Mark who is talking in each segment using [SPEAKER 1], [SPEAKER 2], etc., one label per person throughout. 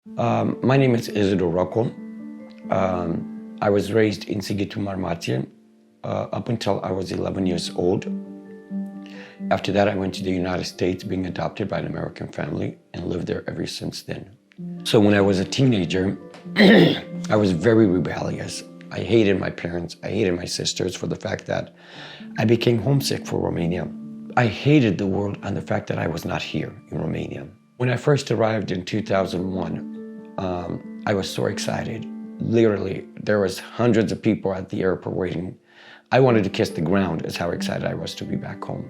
[SPEAKER 1] My name is Rocco. I was raised in Sighet, up until I was 11 years old. After that, I went to the United States, being adopted by an American family, and lived there ever since then. So when I was a teenager, I was very rebellious. I hated my parents, I hated my sisters for the fact that I became homesick for Romania. I hated the world and the fact that I was not here in Romania. When I first arrived in 2001, I was so excited. Literally, there was hundreds of people at the airport waiting. I wanted to kiss the ground, is how excited I was to be back home.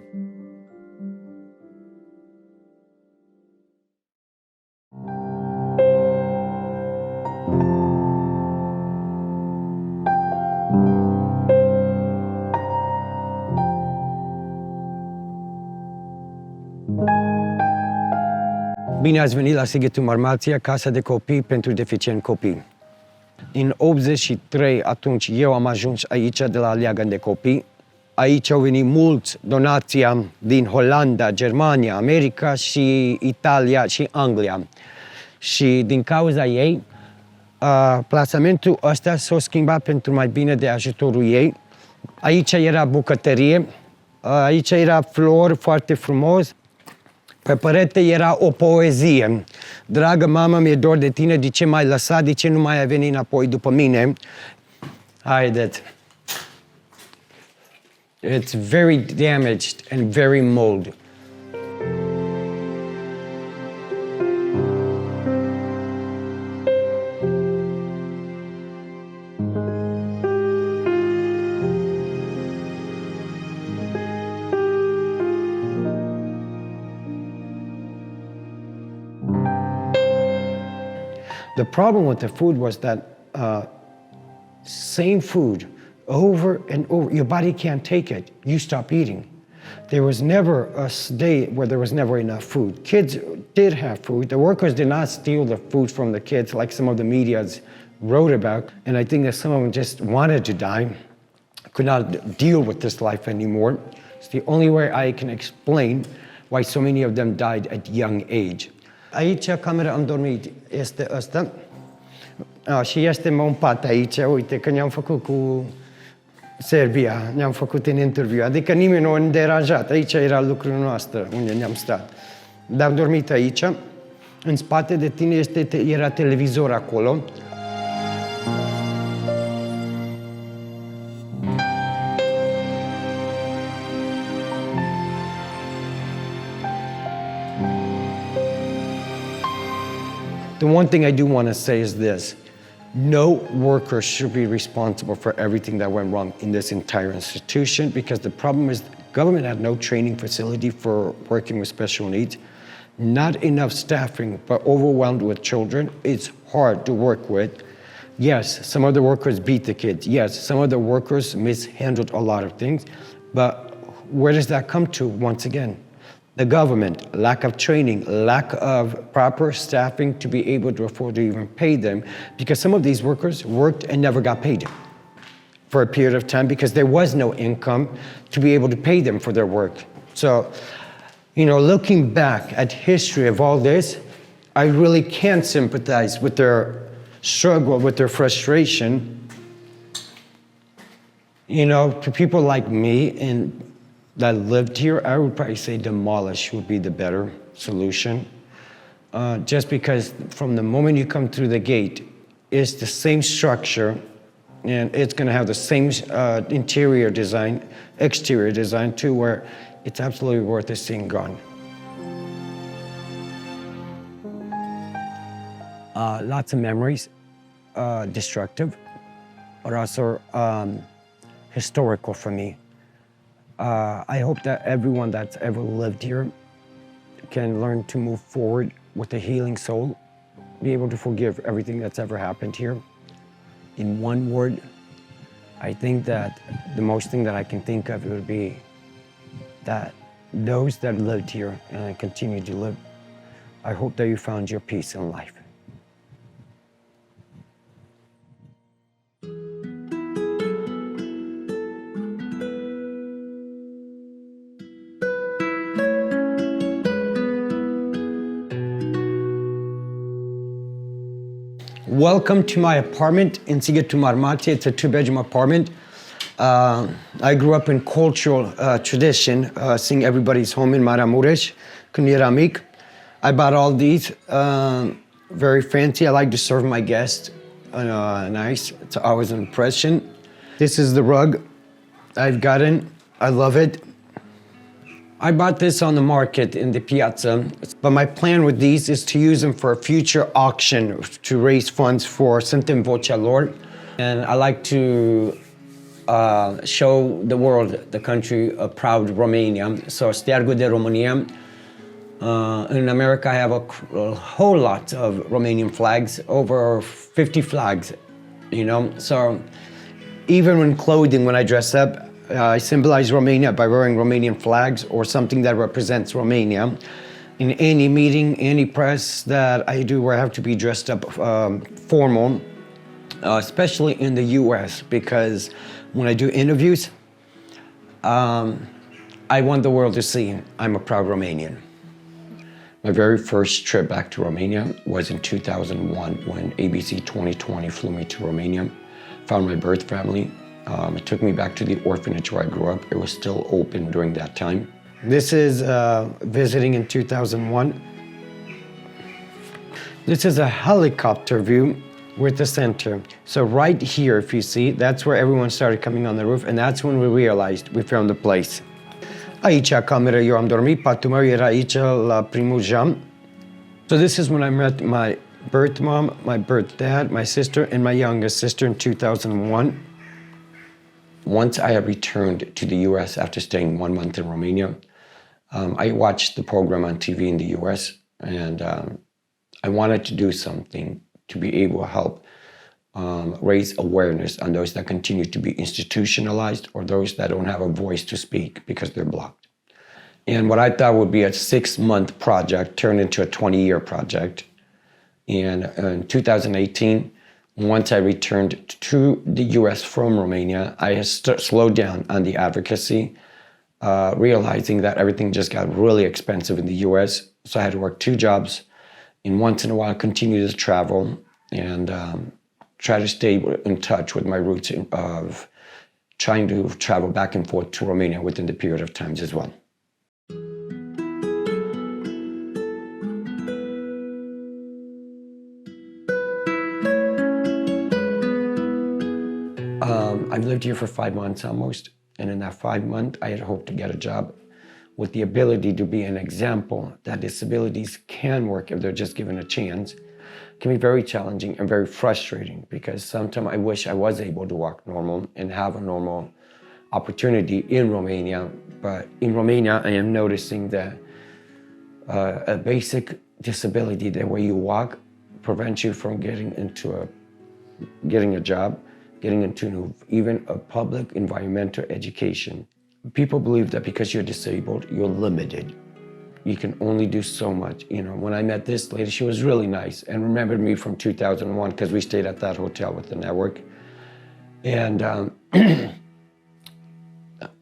[SPEAKER 1] Bine ați venit la Sighetul Marmația, casa de copii pentru deficient copii. În 83, atunci, eu am ajuns aici de la Leagăn de Copii. Aici au venit mulți donația din Olanda, Germania, America și Italia și Anglia. Și din cauza ei, plasamentul ăsta s-a schimbat pentru mai bine de ajutorul ei. Aici era bucătărie, aici era flori foarte frumos. Pe perete era o poezie. Dragă mamă, mi-e dor de tine, de ce m-ai lăsat, de ce nu mai ai venit înapoi după mine? Haideți. It's very damaged and very mold. The problem with the food was that same food over and over, your body can't take it, you stop eating. There was never a day where there was never enough food. Kids did have food. The workers did not steal the food from the kids like some of the medias wrote about. And I think that some of them just wanted to die, could not deal with this life anymore. It's the only way I can explain why so many of them died at young age. Aici, camera am dormit, este ăsta. Și este un pat aici, uite, că ne-am făcut cu Serbia, ne-am făcut în interviu. Adică nimeni nu a deranjat, aici era lucrul noastră, unde ne-am stat. Dar am dormit aici, în spate de tine era televizor acolo. The one thing I do want to say is this. No worker should be responsible for everything that went wrong in this entire institution, because the problem is the government had no training facility for working with special needs, not enough staffing, but overwhelmed with children. It's hard to work with. Yes, some of the workers beat the kids. Yes, some of the workers mishandled a lot of things, but where does that come to once again? The government, lack of training, lack of proper staffing to be able to afford to even pay them, because some of these workers worked and never got paid for a period of time because there was no income to be able to pay them for their work. So, you know, looking back at history of all this, I really can sympathize with their struggle, with their frustration. You know, to people like me and that lived here, I would probably say demolish would be the better solution. Just because from the moment you come through the gate, it's the same structure, and it's going to have the same interior design, exterior design too, where it's absolutely worth it seeing gone. Lots of memories, destructive, but also historical for me. I hope that everyone that's ever lived here can learn to move forward with a healing soul, be able to forgive everything that's ever happened here. In one word, I think that the most thing that I can think of would be that those that lived here and continue to live, I hope that you found your peace in life. Welcome to my apartment in Sighet to Marmate. It's a 2-bedroom apartment. I grew up in cultural tradition, seeing everybody's home in Maramuresh, când eram mic. I bought all these, very fancy. I like to serve my guests nice. It's always an impression. This is the rug I've gotten. I love it. I bought this on the market in the piazza, but my plan with these is to use them for a future auction to raise funds for Suntem Vocea Lor. And I like to show the world, the country, a proud Romania. So Steargul de România. In America, I have a whole lot of Romanian flags, over 50 flags, you know? So even when clothing, when I dress up, I symbolize Romania by wearing Romanian flags or something that represents Romania. In any meeting, any press that I do where I have to be dressed up formal, especially in the US, because when I do interviews, I want the world to see I'm a proud Romanian. My very first trip back to Romania was in 2001 when ABC 2020 flew me to Romania, found my birth family. It took me back to the orphanage where I grew up. It was still open during that time. This is visiting in 2001. This is a helicopter view with the center. So right here, if you see, that's where everyone started coming on the roof, and that's when we realized we found the place. Aici, cameră, eu am dormit, patul meu era aici la primul geam. So this is when I met my birth mom, my birth dad, my sister, and my youngest sister in 2001. Once I had returned to the US after staying 1 month in Romania, I watched the program on TV in the US, and I wanted to do something to be able to help raise awareness on those that continue to be institutionalized or those that don't have a voice to speak because they're blocked. And what I thought would be a 6-month project turned into a 20-year project. And in 2018, once I returned to the US from Romania, I slowed down on the advocacy, realizing that everything just got really expensive in the US. So I had to work 2 jobs, and once in a while continue to travel and try to stay in touch with my roots of trying to travel back and forth to Romania within the period of times as well. I've lived here for 5 months almost, and in that 5 months, I had hoped to get a job with the ability to be an example that disabilities can work if they're just given a chance. It can be very challenging and very frustrating because sometimes I wish I was able to walk normal and have a normal opportunity in Romania. But in Romania, I am noticing that a basic disability, the way you walk, prevents you from getting a job, getting into even a public environmental education. People believe that because you're disabled, you're limited. You can only do so much. You know, when I met this lady, she was really nice and remembered me from 2001 because we stayed at that hotel with the network. And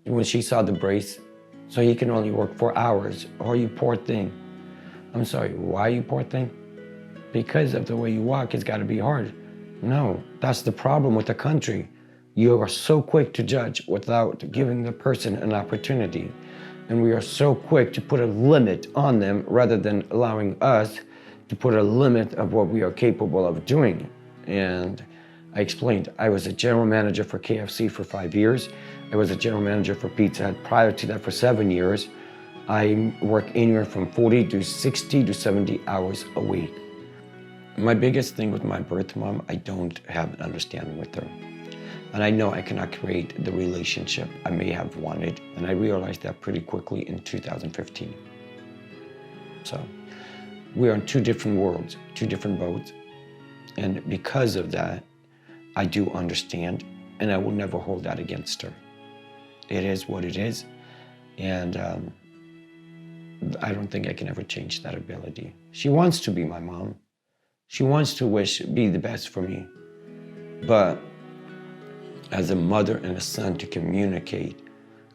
[SPEAKER 1] when she saw the brace, so he can only work 4 hours. Oh, you poor thing. I'm sorry, why you poor thing? Because of the way you walk, it's gotta be hard. No, that's the problem with the country. You are so quick to judge without giving the person an opportunity. And we are so quick to put a limit on them rather than allowing us to put a limit of what we are capable of doing. And I explained, I was a general manager for KFC for 5 years. I was a general manager for Pizza Hut prior to that for 7 years. I work anywhere from 40 to 60 to 70 hours a week. My biggest thing with my birth mom, I don't have an understanding with her. And I know I cannot create the relationship I may have wanted. And I realized that pretty quickly in 2015. So we're on 2 different worlds, 2 different boats. And because of that, I do understand, and I will never hold that against her. It is what it is. And I don't think I can ever change that ability. She wants to be my mom. She wants to be the best for me. But as a mother and a son to communicate,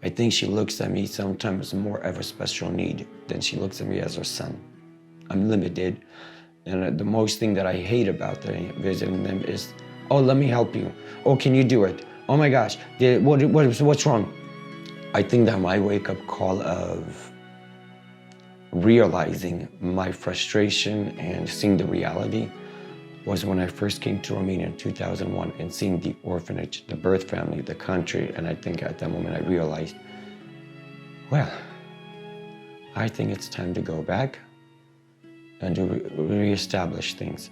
[SPEAKER 1] I think she looks at me sometimes more of a special need than she looks at me as her son. I'm limited, And the most thing that I hate about visiting them is, oh, let me help you. Oh, can you do it? Oh my gosh, what's wrong? I think that my wake-up call of realizing my frustration and seeing the reality was when I first came to Romania in 2001 and seeing the orphanage, the birth family, the country, and I think at that moment I realized, well, I think it's time to go back and to reestablish things.